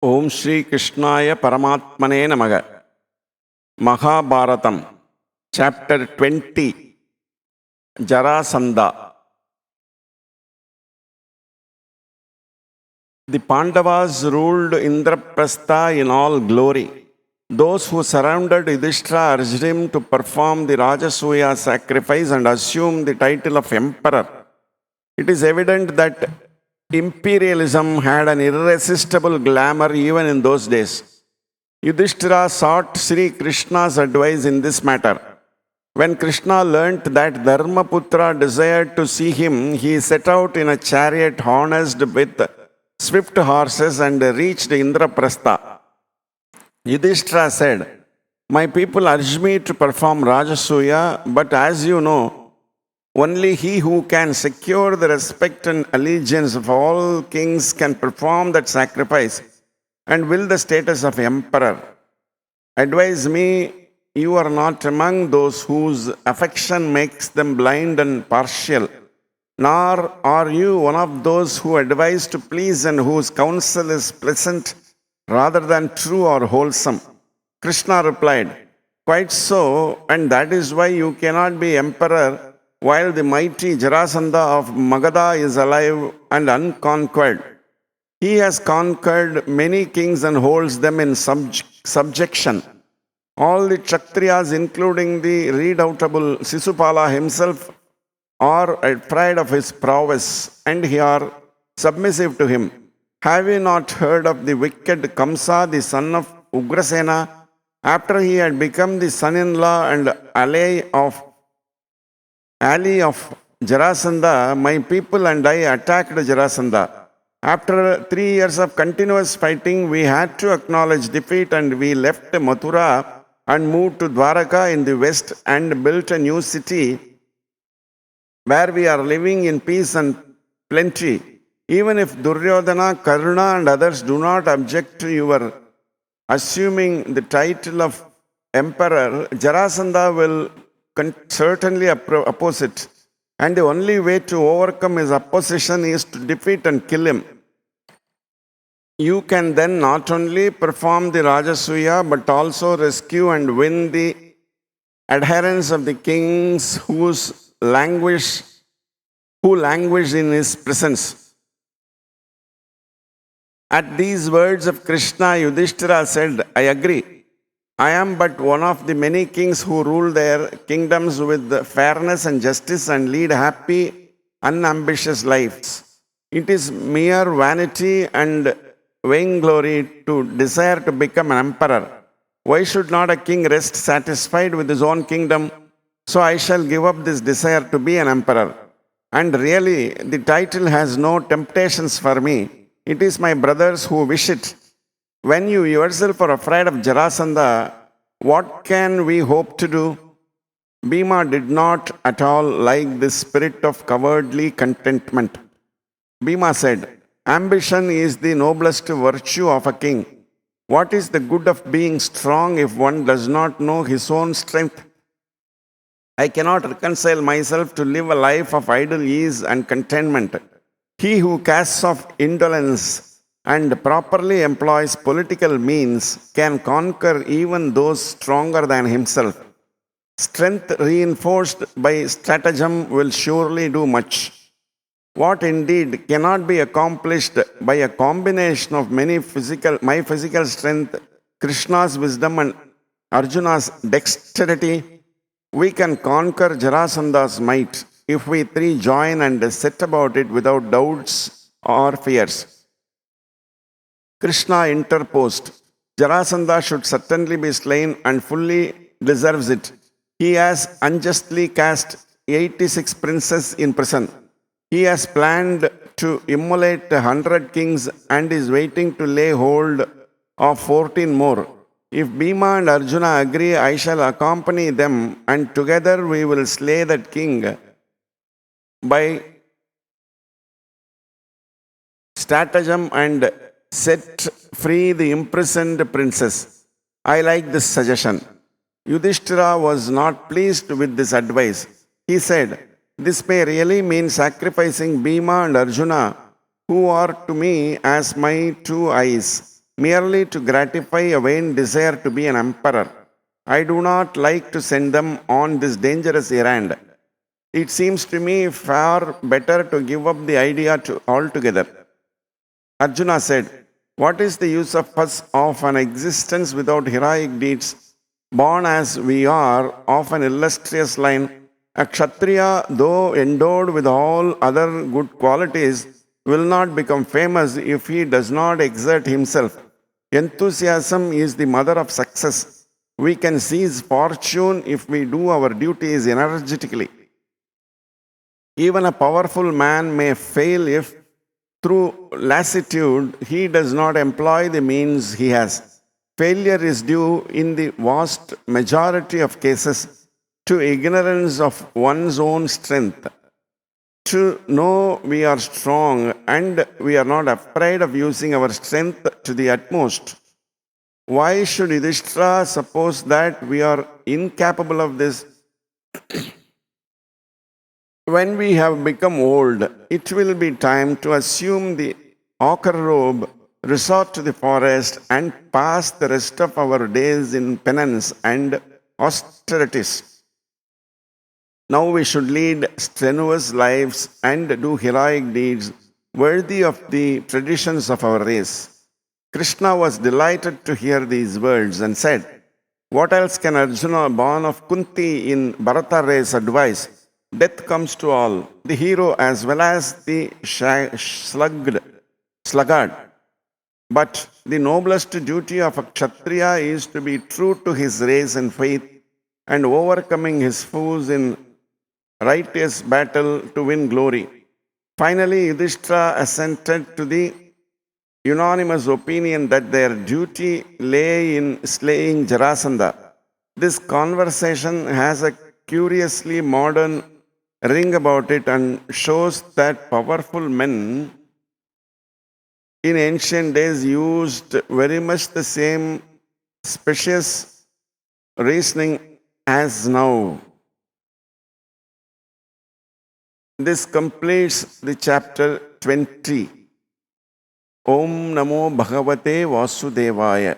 Om Shri Krishnaya Paramatmane Namaga. Mahabharatham, Chapter 20.Jaraasandhaa. The Pandavas ruled Indraprastha in all glory. Those who surrounded Yudhishthira urged him to perform the Rajasuya sacrifice and assume the title of emperor. It is evident that imperialism had an irresistible glamour even in those days. Yudhishthira sought Sri Krishna's advice in this matter. When Krishna learnt that Dharmaputra desired to see him, he set out in a chariot harnessed with swift horses and reached Indraprastha. Yudhishthira said, "My people urge me to perform Rajasuya, but as you know, only he who can secure the respect and allegiance of all kings can perform that sacrifice and will the status of emperor. Advise me, you are not among those whose affection makes them blind and partial, nor are you one of those who advise to please and whose counsel is pleasant rather than true or wholesome." Krishna replied, "Quite so, and that is why you cannot be emperor while the mighty Jarasandha of Magadha is alive and unconquered. He has conquered many kings and holds them in subjection. All the Kshatriyas, including the redoubtable Sisupala himself, are afraid of his prowess and are submissive to him. Have you not heard of the wicked Kamsa, the son of Ugrasena? After he had become the son-in-law and ally of Jarasandha, my people and I attacked Jarasandha. After 3 years of continuous fighting, we had to acknowledge defeat and we left Mathura and moved to Dwaraka in the west and built a new city where we are living in peace and plenty. Even if Duryodhana, Karna and others do not object to your assuming the title of emperor, Jarasandha will certainly oppose it. And the only way to overcome his opposition is to defeat and kill him. You can then not only perform the Rajasuya but also rescue and win the adherents of the kings who languish in his presence." At these words of Krishna, Yudhishthira said, "I agree. I am but one of the many kings who rule their kingdoms with fairness and justice and lead happy, unambitious lives. It is mere vanity and vainglory to desire to become an emperor. Why should not a king rest satisfied with his own kingdom? So I shall give up this desire to be an emperor. And really, the title has no temptations for me. It is my brothers who wish it. When you yourself are afraid of Jarasandha, what can we hope to do?" Bhima did not at all like this spirit of cowardly contentment. Bhima said, "Ambition is the noblest virtue of a king. What is the good of being strong if one does not know his own strength? I cannot reconcile myself to live a life of idle ease and contentment. He who casts off indolence and properly employs political means can conquer even those stronger than himself. Strength reinforced by stratagem will surely do much. What indeed cannot be accomplished by a combination of my physical strength, Krishna's wisdom and Arjuna's dexterity, we can conquer Jarasandha's might if we three join and set about it without doubts or fears." Krishna interposed, "Jarasandha should certainly be slain and fully deserves it. He has unjustly cast 86 princes in prison. He has planned to immolate 100 kings and is waiting to lay hold of 14 more. If Bhima and Arjuna agree, I shall accompany them and together we will slay that king by stratagem and set free the imprisoned princess. I like this suggestion." Yudhishthira was not pleased with this advice. He said, "This may really mean sacrificing Bhima and Arjuna, who are to me as my two eyes. merely to gratify a vain desire to be an emperor. I do not like to send them on this dangerous errand. It seems to me far better to give up the idea altogether. Arjuna said, what is the use of us of an existence without heroic deeds? Born as we are of an illustrious line, a Kshatriya, though endowed with all other good qualities, will not become famous if he does not exert himself. Enthusiasm is the mother of success. We can seize fortune if we do our duties energetically. Even a powerful man may fail if, through lassitude, he does not employ the means he has. Failure is due, in the vast majority of cases, to ignorance of one's own strength. To know we are strong and we are not afraid of using our strength to the utmost. Why should Yudhishthira suppose that we are incapable of this? When we have become old, it will be time to assume the ochre robe, resort to the forest, and pass the rest of our days in penance and austerities. Now we should lead strenuous lives and do heroic deeds worthy of the traditions of our race. Krishna was delighted to hear these words and said, what else can Arjuna, born of Kunti in Bharata race, advise? Death comes to all, the hero as well as the sluggard. But the noblest duty of a Kshatriya is to be true to his race and faith, and overcoming his foes in righteous battle to win glory. Finally, Yudhishthira assented to the unanimous opinion that their duty lay in slaying Jarasandha. This conversation has a curiously modern ring about it and shows that powerful men in ancient days used very much the same specious reasoning as now. This completes the chapter 20. Om Namo Bhagavate Vasudevaya.